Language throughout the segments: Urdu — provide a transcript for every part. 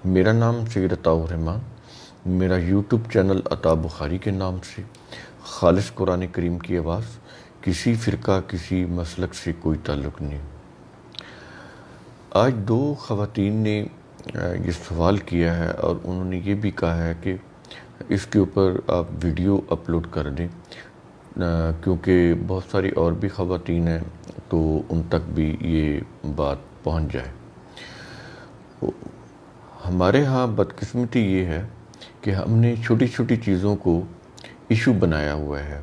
میرا نام سید عطاء الرحمن، میرا یوٹیوب چینل عطا بخاری کے نام سے خالص قرآن کریم کی آواز، کسی فرقہ کسی مسلک سے کوئی تعلق نہیں۔ آج دو خواتین نے یہ سوال کیا ہے اور انہوں نے یہ بھی کہا ہے کہ اس کے اوپر آپ ویڈیو اپلوڈ کر دیں کیونکہ بہت ساری اور بھی خواتین ہیں تو ان تک بھی یہ بات پہنچ جائے۔ ہمارے ہاں بدقسمتی یہ ہے کہ ہم نے چھوٹی چھوٹی چیزوں کو ایشو بنایا ہوا ہے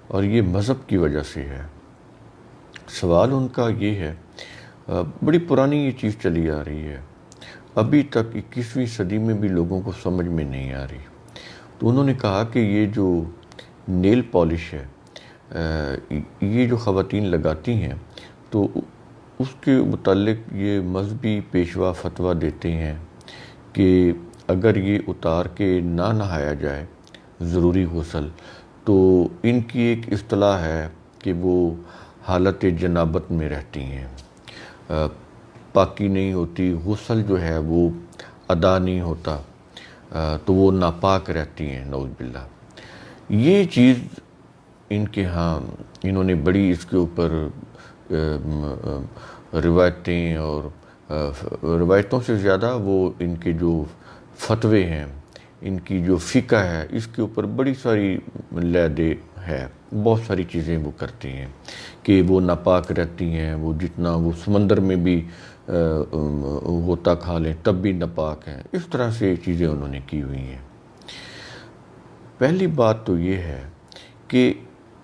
اور یہ مذہب کی وجہ سے ہے۔ سوال ان کا یہ ہے، بڑی پرانی یہ چیز چلی آ رہی ہے، ابھی تک 21ویں صدی میں بھی لوگوں کو سمجھ میں نہیں آ رہی۔ تو انہوں نے کہا کہ یہ جو نیل پالش ہے یہ جو خواتین لگاتی ہیں تو اس کے متعلق یہ مذہبی پیشوا فتویٰ دیتے ہیں کہ اگر یہ اتار کے نہ نہایا جائے ضروری غسل تو ان کی ایک اصطلاح ہے کہ وہ حالت جنابت میں رہتی ہیں، پاکی نہیں ہوتی، غسل جو ہے وہ ادا نہیں ہوتا تو وہ ناپاک رہتی ہیں، نعوذ باللہ۔ یہ چیز ان کے ہاں انہوں نے بڑی اس کے اوپر روایتیں اور روایتوں سے زیادہ وہ ان کے جو فتوے ہیں، ان کی جو فقہ ہے، اس کے اوپر بڑی ساری لیدے ہے، بہت ساری چیزیں وہ کرتے ہیں کہ وہ ناپاک رہتی ہیں، وہ جتنا وہ سمندر میں بھی غوطہ کھا لیں تب بھی ناپاک ہیں، اس طرح سے چیزیں انہوں نے کی ہوئی ہیں۔ پہلی بات تو یہ ہے کہ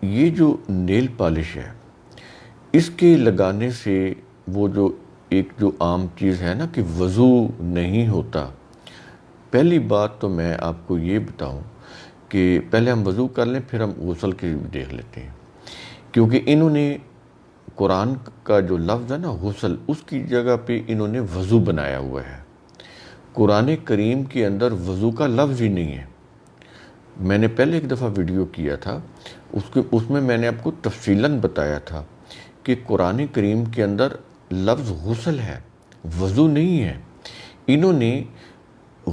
یہ جو نیل پالش ہے اس کے لگانے سے وہ جو ایک جو عام چیز ہے نا کہ وضو نہیں ہوتا، پہلی بات تو میں آپ کو یہ بتاؤں کہ پہلے ہم وضو کر لیں پھر ہم غسل کی دیکھ لیتے ہیں، کیونکہ انہوں نے قرآن کا جو لفظ ہے نا غسل، اس کی جگہ پہ انہوں نے وضو بنایا ہوا ہے۔ قرآن کریم کے اندر وضو کا لفظ ہی نہیں ہے۔ میں نے پہلے ایک دفعہ ویڈیو کیا تھا، اس میں میں نے آپ کو تفصیلاً بتایا تھا کہ قرآن کریم کے اندر لفظ غسل ہے، وضو نہیں ہے۔ انہوں نے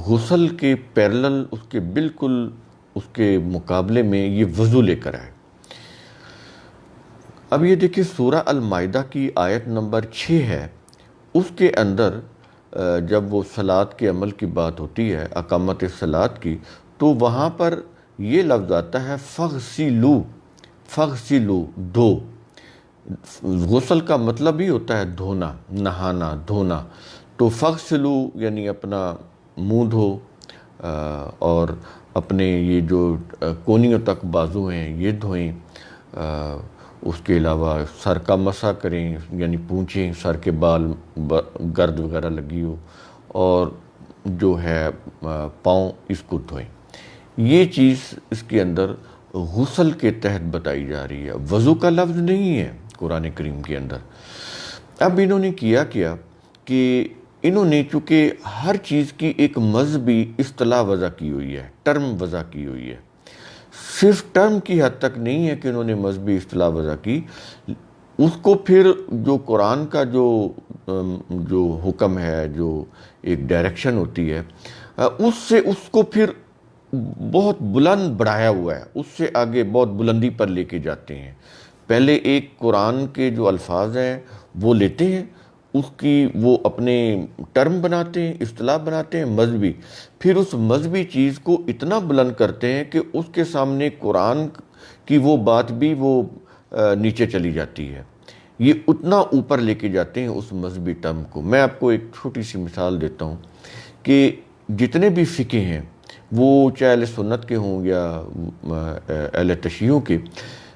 غسل کے پیرلل اس کے بالکل اس کے مقابلے میں یہ وضو لے کر آئے۔ اب یہ دیکھیں سورہ المائدہ کی آیت نمبر 6 ہے، اس کے اندر جب وہ صلاۃ کے عمل کی بات ہوتی ہے، اقامت صلاۃ کی، تو وہاں پر یہ لفظ آتا ہے فغسلو، فغسلو، دھو۔ غسل کا مطلب ہی ہوتا ہے دھونا، نہانا، دھونا، تو فغسلو یعنی اپنا منہ دھو اور اپنے یہ جو کونیوں تک بازو ہیں یہ دھوئیں، اس کے علاوہ سر کا مسح کریں یعنی پونچھیں، سر کے بال گرد وغیرہ لگی ہو، اور جو ہے پاؤں اس کو دھوئیں۔ یہ چیز اس کے اندر غسل کے تحت بتائی جا رہی ہے، وضو کا لفظ نہیں ہے قرآن کریم کے اندر۔ اب انہوں نے کیا کہ انہوں نے چونکہ ہر چیز کی ایک مذہبی اصطلاح وضع کی ہوئی ہے، ٹرم وضع کی ہوئی ہے، صرف ٹرم کی حد تک نہیں ہے کہ انہوں نے مذہبی اصطلاح وضع کی، اس کو پھر جو قرآن کا جو حکم ہے، جو ایک ڈائریکشن ہوتی ہے، اس کو پھر بہت بلند بڑھایا ہوا ہے، اس سے آگے بہت بلندی پر لے کے جاتے ہیں۔ پہلے ایک قرآن کے جو الفاظ ہیں وہ لیتے ہیں، اس کی وہ اپنے ٹرم بناتے ہیں، اصطلاح بناتے ہیں مذہبی، پھر اس مذہبی چیز کو اتنا بلند کرتے ہیں کہ اس کے سامنے قرآن کی وہ بات بھی وہ نیچے چلی جاتی ہے، یہ اتنا اوپر لے کے جاتے ہیں اس مذہبی ٹرم کو۔ میں آپ کو ایک چھوٹی سی مثال دیتا ہوں کہ جتنے بھی فقہ ہیں وہ چاہے اہل سنت کے ہوں یا اہل تشیعوں کے،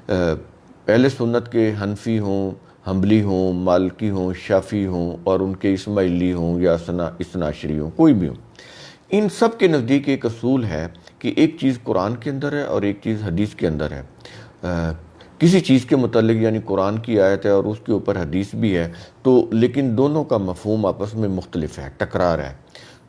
اہل سنت کے حنفی ہوں، حنبلی ہوں، مالکی ہوں، شافعی ہوں، اور ان کے اسماعیلی ہوں یا اثنا عشری ہوں، کوئی بھی ہوں، ان سب کے نزدیک ایک اصول ہے کہ ایک چیز قرآن کے اندر ہے اور ایک چیز حدیث کے اندر ہے۔ کسی چیز کے متعلق یعنی قرآن کی آیت ہے اور اس کے اوپر حدیث بھی ہے، تو لیکن دونوں کا مفہوم آپس میں مختلف ہے، ٹکرار ہے،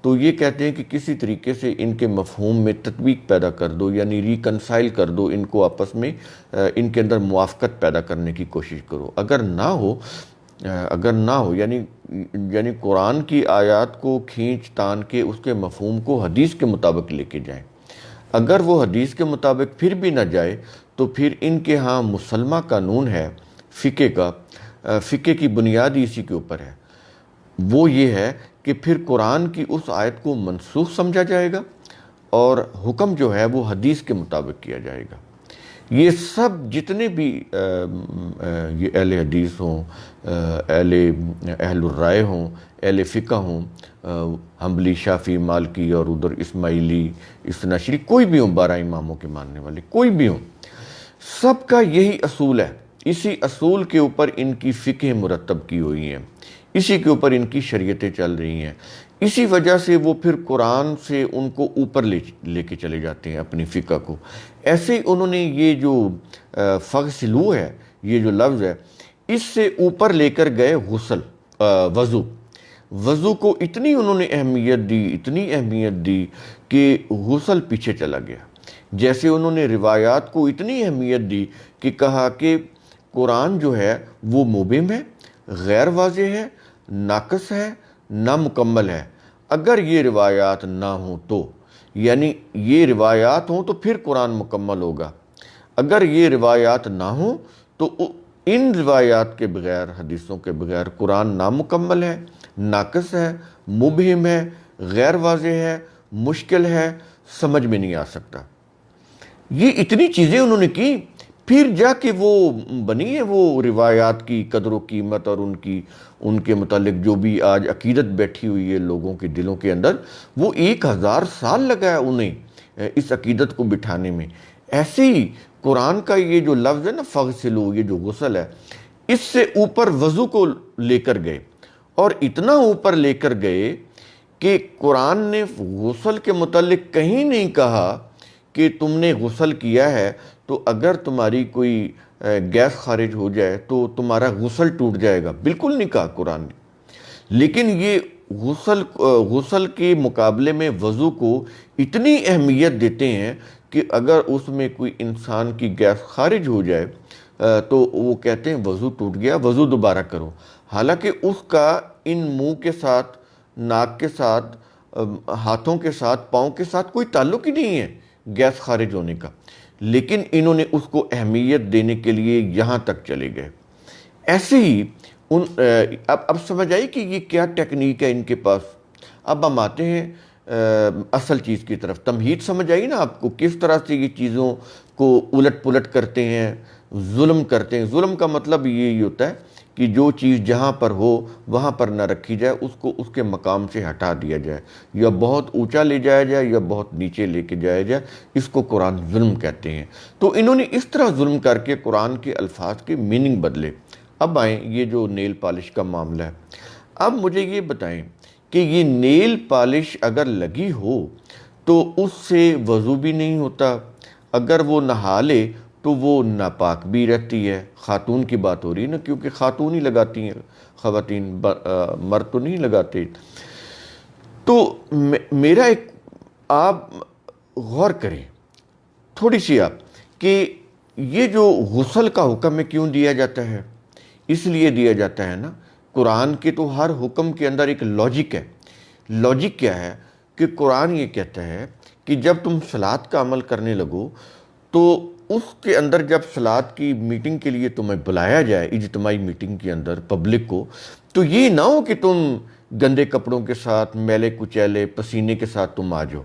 تو یہ کہتے ہیں کہ کسی طریقے سے ان کے مفہوم میں تطبیق پیدا کر دو، یعنی ریکنسائل کر دو، ان کو آپس میں ان کے اندر موافقت پیدا کرنے کی کوشش کرو۔ اگر نہ ہو اگر نہ ہو، یعنی قرآن کی آیات کو کھینچ تان کے اس کے مفہوم کو حدیث کے مطابق لے کے جائیں، اگر وہ حدیث کے مطابق پھر بھی نہ جائے تو پھر ان کے ہاں مسلمہ قانون ہے فقہ کا، فقہ کی بنیاد اسی کے اوپر ہے، وہ یہ ہے کہ پھر قرآن کی اس آیت کو منسوخ سمجھا جائے گا اور حکم جو ہے وہ حدیث کے مطابق کیا جائے گا۔ یہ سب جتنے بھی یہ اہل حدیث ہوں، اہل الرائے ہوں، اہل فقہ ہوں، حنبلی، شافعی، مالکی اور ادھر اسماعیلی، اثنا عشری، کوئی بھی ہوں، 12 اماموں کے ماننے والے کوئی بھی ہوں، سب کا یہی اصول ہے، اسی اصول کے اوپر ان کی فقہ مرتب کی ہوئی ہیں، اسی کے اوپر ان کی شریعتیں چل رہی ہیں، اسی وجہ سے وہ پھر قرآن سے ان کو اوپر لے کے چلے جاتے ہیں اپنی فقہ کو۔ ایسے انہوں نے یہ جو فغسلو ہے، یہ جو لفظ ہے، اس سے اوپر لے کر گئے غسل، وضو کو اتنی انہوں نے اتنی اہمیت دی کہ غسل پیچھے چلا گیا۔ جیسے انہوں نے روایات کو اتنی اہمیت دی کہ کہا کہ قرآن جو ہے وہ مبہم ہے، غیر واضح ہے، ناقص ہے، نامکمل ہے۔ اگر یہ روایات نہ ہوں تو، یعنی یہ روایات ہوں تو پھر قرآن مکمل ہوگا، اگر یہ روایات نہ ہوں تو ان روایات کے بغیر، حدیثوں کے بغیر قرآن نامکمل ہے، ناقص ہے، مبہم ہے، غیر واضح ہے، مشکل ہے، سمجھ میں نہیں آ سکتا۔ یہ اتنی چیزیں انہوں نے کی، پھر جا کے وہ بنی ہے وہ روایات کی قدر و قیمت، اور ان کے متعلق جو بھی آج عقیدت بیٹھی ہوئی ہے لوگوں کے دلوں کے اندر، وہ 1000 سال لگا ہے انہیں اس عقیدت کو بٹھانے میں۔ ایسے ہی قرآن کا یہ جو لفظ ہے نا فغسلو، یہ جو غسل ہے، اس سے اوپر وضو کو لے کر گئے، اور اتنا اوپر لے کر گئے کہ قرآن نے غسل کے متعلق کہیں نہیں کہا کہ تم نے غسل کیا ہے تو اگر تمہاری کوئی گیس خارج ہو جائے تو تمہارا غسل ٹوٹ جائے گا، بالکل نہیں کہا قرآن نے۔ لیکن یہ غسل کے مقابلے میں وضو کو اتنی اہمیت دیتے ہیں کہ اگر اس میں کوئی انسان کی گیس خارج ہو جائے تو وہ کہتے ہیں وضو ٹوٹ گیا، وضو دوبارہ کرو، حالانکہ اس کا ان منہ کے ساتھ، ناک کے ساتھ، ہاتھوں کے ساتھ، پاؤں کے ساتھ کوئی تعلق ہی نہیں ہے گیس خارج ہونے کا، لیکن انہوں نے اس کو اہمیت دینے کے لیے یہاں تک چلے گئے۔ ایسے ہی اب سمجھ آئی کہ یہ کیا ٹیکنیک ہے ان کے پاس۔ اب ہم آتے ہیں اصل چیز کی طرف۔ تمہید سمجھ آئی نا آپ کو، کس طرح سے یہ چیزوں کو الٹ پلٹ کرتے ہیں، ظلم کرتے ہیں۔ ظلم کا مطلب یہی ہوتا ہے کہ جو چیز جہاں پر ہو وہاں پر نہ رکھی جائے، اس کو اس کے مقام سے ہٹا دیا جائے، یا بہت اونچا لے جایا جائے یا بہت نیچے لے کے جایا جائے، اس کو قرآن ظلم کہتے ہیں۔ تو انہوں نے اس طرح ظلم کر کے قرآن کے الفاظ کے میننگ بدلے۔ اب آئیں یہ جو نیل پالش کا معاملہ ہے، اب مجھے یہ بتائیں کہ یہ نیل پالش اگر لگی ہو تو اس سے وضو بھی نہیں ہوتا، اگر وہ نہا لے تو وہ ناپاک بھی رہتی ہے۔ خاتون کی بات ہو رہی ہے نا، کیونکہ خاتون ہی لگاتی ہیں، خواتین، مرد تو نہیں لگاتے۔ تو میرا ایک، آپ غور کریں تھوڑی سی آپ، کہ یہ جو غسل کا حکم ہے کیوں دیا جاتا ہے؟ اس لیے دیا جاتا ہے نا، قرآن کے تو ہر حکم کے اندر ایک لاجک ہے۔ لاجک کیا ہے کہ قرآن یہ کہتا ہے کہ جب تم صلاۃ کا عمل کرنے لگو تو اس کے اندر، جب صلاۃ کی میٹنگ کے لیے تمہیں بلایا جائے اجتماعی میٹنگ کے اندر پبلک کو، تو یہ نہ ہو کہ تم گندے کپڑوں کے ساتھ، میلے کچیلے پسینے کے ساتھ تم آ جاؤ،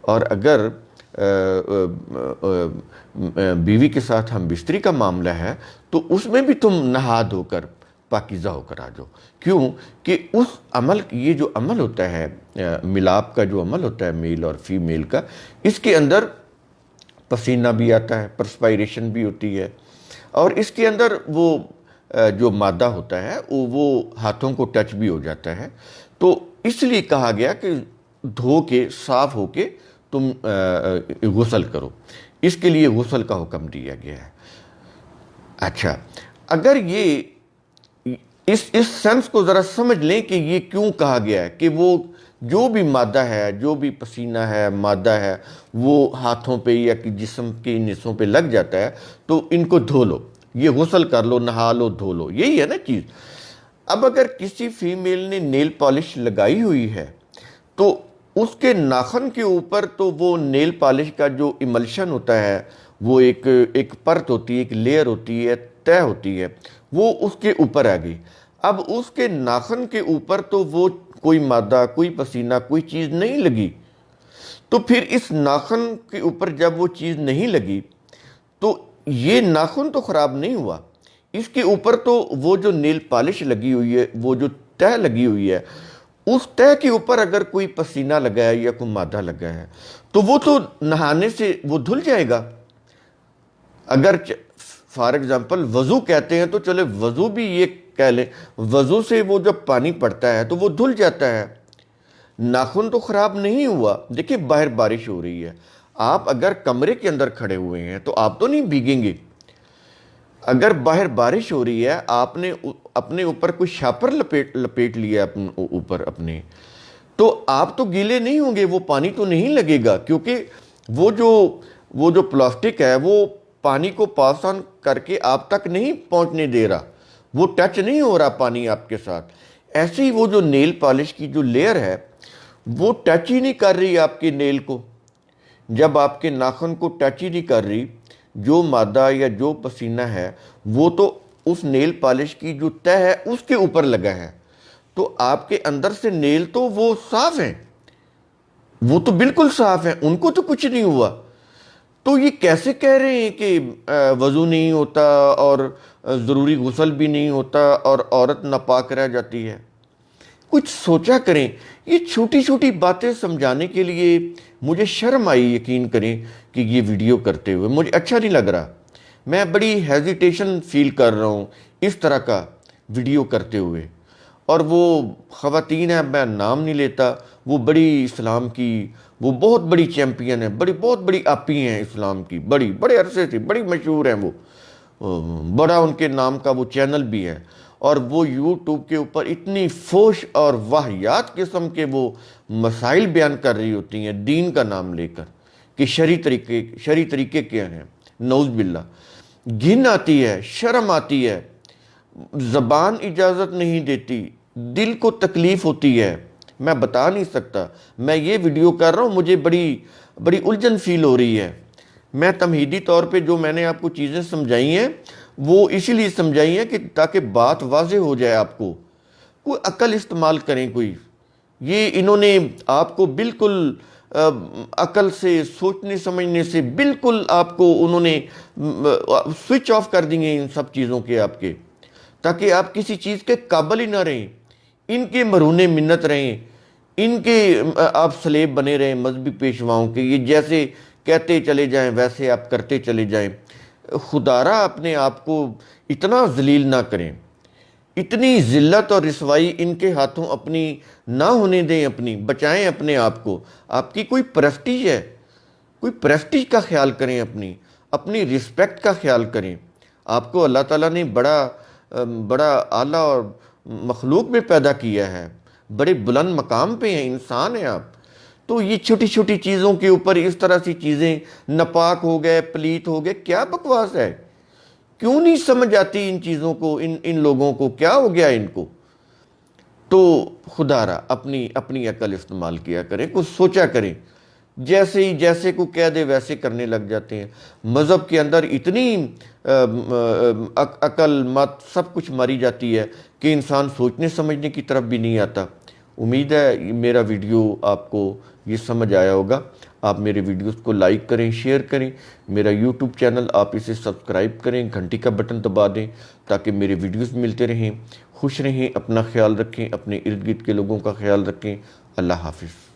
اور اگر بیوی کے ساتھ ہم بستری کا معاملہ ہے تو اس میں بھی تم نہا دھو کر پاکیزہ ہو کر آ جاؤ۔ کیوں کہ اس عمل، یہ جو عمل ہوتا ہے ملاپ کا، جو عمل ہوتا ہے میل اور فیمیل کا، اس کے اندر پسینہ بھی آتا ہے، پرسپائریشن بھی ہوتی ہے، اور اس کے اندر وہ جو مادہ ہوتا ہے وہ ہاتھوں کو ٹچ بھی ہو جاتا ہے۔ تو اس لیے کہا گیا کہ دھو کے، صاف ہو کے تم غسل کرو، اس کے لیے غسل کا حکم دیا گیا ہے۔ اچھا، اگر یہ اس سینس کو ذرا سمجھ لیں کہ یہ کیوں کہا گیا ہے کہ وہ جو بھی مادہ ہے، جو بھی پسینہ ہے، مادہ ہے، وہ ہاتھوں پہ یا جسم کے حصوں پہ لگ جاتا ہے تو ان کو دھو لو، یہ غسل کر لو، نہا لو، دھو لو، یہی ہے نا چیز۔ اب اگر کسی فیمیل نے نیل پالش لگائی ہوئی ہے تو اس کے ناخن کے اوپر تو وہ نیل پالش کا جو ایملشن ہوتا ہے، وہ ایک پرت ہوتی ہے، ایک لیئر ہوتی ہے، طے ہوتی ہے، وہ اس کے اوپر آ گئی۔ اب اس کے ناخن کے اوپر تو وہ کوئی مادہ، کوئی پسینہ، کوئی چیز نہیں لگی، تو پھر اس ناخن کے اوپر جب وہ چیز نہیں لگی تو یہ ناخن تو خراب نہیں ہوا، اس کے اوپر تو وہ جو نیل پالش لگی ہوئی ہے، وہ جو تہ لگی ہوئی ہے، اس تہ کے اوپر اگر کوئی پسینہ لگا ہے یا کوئی مادہ لگا ہے تو وہ تو نہانے سے وہ دھل جائے گا۔ اگر فار ایگزامپل وضو کہتے ہیں تو چلے وضو بھی یہ کہہ لیں، وضو سے وہ جب پانی پڑتا ہے تو وہ دھل جاتا ہے، ناخن تو خراب نہیں ہوا۔ دیکھیں باہر بارش ہو رہی ہے، آپ اگر کمرے کے اندر کھڑے ہوئے ہیں تو آپ تو نہیں بھیگیں گے۔ اگر باہر بارش ہو رہی ہے، آپ نے اپنے اوپر کوئی شاپر لپیٹ لیا اوپر اپنے، تو آپ تو گیلے نہیں ہوں گے، وہ پانی تو نہیں لگے گا، کیونکہ وہ جو پلاسٹک ہے وہ پانی کو پاس آن کر کے آپ تک نہیں پہنچنے دے رہا، وہ ٹچ نہیں ہو رہا پانی آپ کے ساتھ۔ ایسے ہی وہ جو نیل پالش کی جو لیئر ہے وہ ٹچ ہی نہیں کر رہی آپ کے نیل کو، جب آپ کے ناخن کو ٹچ ہی نہیں کر رہی، جو مادہ یا جو پسینہ ہے وہ تو اس نیل پالش کی جو تہ ہے اس کے اوپر لگا ہے، تو آپ کے اندر سے نیل تو وہ صاف ہیں، وہ تو بالکل صاف ہیں، ان کو تو کچھ نہیں ہوا۔ تو یہ کیسے کہہ رہے ہیں کہ وضو نہیں ہوتا اور ضروری غسل بھی نہیں ہوتا اور عورت ناپاک رہ جاتی ہے؟ کچھ سوچا کریں۔ یہ چھوٹی چھوٹی باتیں سمجھانے کے لیے مجھے شرم آئی، یقین کریں کہ یہ ویڈیو کرتے ہوئے مجھے اچھا نہیں لگ رہا، میں بڑی ہیزیٹیشن فیل کر رہا ہوں اس طرح کا ویڈیو کرتے ہوئے۔ اور وہ خواتین ہیں، میں نام نہیں لیتا، وہ بڑی اسلام کی، وہ بہت بڑی چیمپئن ہیں، بہت بڑی آپی ہیں اسلام کی، بڑے عرصے سے بڑی مشہور ہیں، وہ بڑا ان کے نام کا وہ چینل بھی ہے، اور وہ یوٹیوب کے اوپر اتنی فوش اور واہیات قسم کے وہ مسائل بیان کر رہی ہوتی ہیں دین کا نام لے کر کہ شرعی طریقے کیا ہیں۔ نعوذ باللہ، گھن آتی ہے، شرم آتی ہے، زبان اجازت نہیں دیتی، دل کو تکلیف ہوتی ہے، میں بتا نہیں سکتا۔ میں یہ ویڈیو کر رہا ہوں، مجھے بڑی الجھن فیل ہو رہی ہے۔ میں تمہیدی طور پہ جو میں نے آپ کو چیزیں سمجھائی ہیں وہ اسی لیے سمجھائی ہیں کہ تاکہ بات واضح ہو جائے، آپ کو کوئی عقل استعمال کریں کوئی۔ یہ انہوں نے آپ کو بالکل عقل سے، سوچنے سمجھنے سے بالکل آپ کو انہوں نے سوئچ آف کر دیں گے ان سب چیزوں کے آپ کے، تاکہ آپ کسی چیز کے قابل ہی نہ رہیں، ان کے مرہون منت رہیں، ان کے آپ سلیب بنے رہیں مذہبی پیشواؤں کے، یہ جیسے کہتے چلے جائیں ویسے آپ کرتے چلے جائیں۔ خدارہ اپنے آپ کو اتنا ذلیل نہ کریں، اتنی ذلت اور رسوائی ان کے ہاتھوں اپنی نہ ہونے دیں، اپنی بچائیں اپنے آپ کو۔ آپ کی کوئی پریسٹیج ہے، کوئی پریسٹیج کا خیال کریں، اپنی رسپیکٹ کا خیال کریں۔ آپ کو اللہ تعالیٰ نے بڑا اعلیٰ اور مخلوق میں پیدا کیا ہے، بڑے بلند مقام پہ ہیں، انسان ہیں آپ، تو یہ چھوٹی چھوٹی چیزوں کے اوپر اس طرح سی چیزیں، ناپاک ہو گئے، پلیت ہو گئے، کیا بکواس ہے؟ کیوں نہیں سمجھ آتی ان چیزوں کو، ان لوگوں کو کیا ہو گیا ان کو؟ تو خدا را اپنی عقل استعمال کیا کریں، کچھ سوچا کریں، جیسے کو کہہ دے ویسے کرنے لگ جاتے ہیں۔ مذہب کے اندر اتنی عقل مت سب کچھ ماری جاتی ہے کہ انسان سوچنے سمجھنے کی طرف بھی نہیں آتا۔ امید ہے میرا ویڈیو آپ کو یہ سمجھ آیا ہوگا۔ آپ میرے ویڈیوز کو لائک کریں، شیئر کریں، میرا یوٹیوب چینل آپ اسے سبسکرائب کریں، گھنٹی کا بٹن دبا دیں تاکہ میرے ویڈیوز ملتے رہیں۔ خوش رہیں، اپنا خیال رکھیں، اپنے ارد گرد کے لوگوں کا خیال رکھیں۔ اللہ حافظ۔